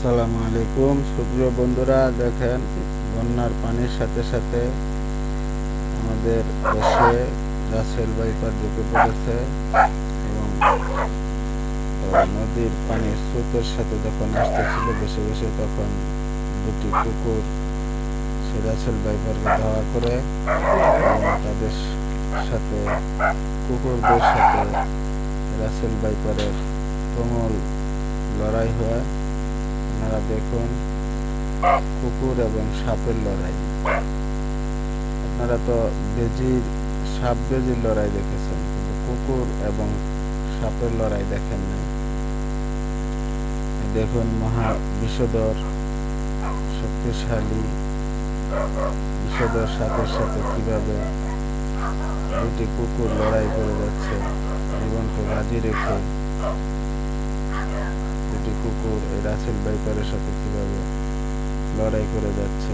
আসসালামু আলাইকুম সুপ্রিয় বন্ধুরা, দেখেন বন্যার পানির সাথে সাথে আমাদের দেশে রাসেল ভাইপার ঢুকে পড়েছে এবং নদীর পানির স্রোতের সাথে যখন আসতেছিল বেশি বেশি, তখন দুটি কুকুর সে রাসেল ভাইপারকে ধাওয়া করে এবং তাদের সাথে কুকুরদের সাথে রাসেল ভাইপারের তুমুল লড়াই হয়। আপনারা দেখুন, কুকুর এবং সাপের লড়াই। আপনারা তো সাপ বেজির লড়াই দেখেছেন, কিন্তু কুকুর এবং সাপের লড়াই দেখেন নাই। দেখুন, মহা বিষধর শক্তিশালী বিষধর সাপের সাথে কিভাবে দুটি কুকুর লড়াই করে যাচ্ছে। জীবনকে বাজি রেখে দুটি কুকুর এই রাসেল ভাইপারের সাথে কিভাবে লড়াই করে যাচ্ছে।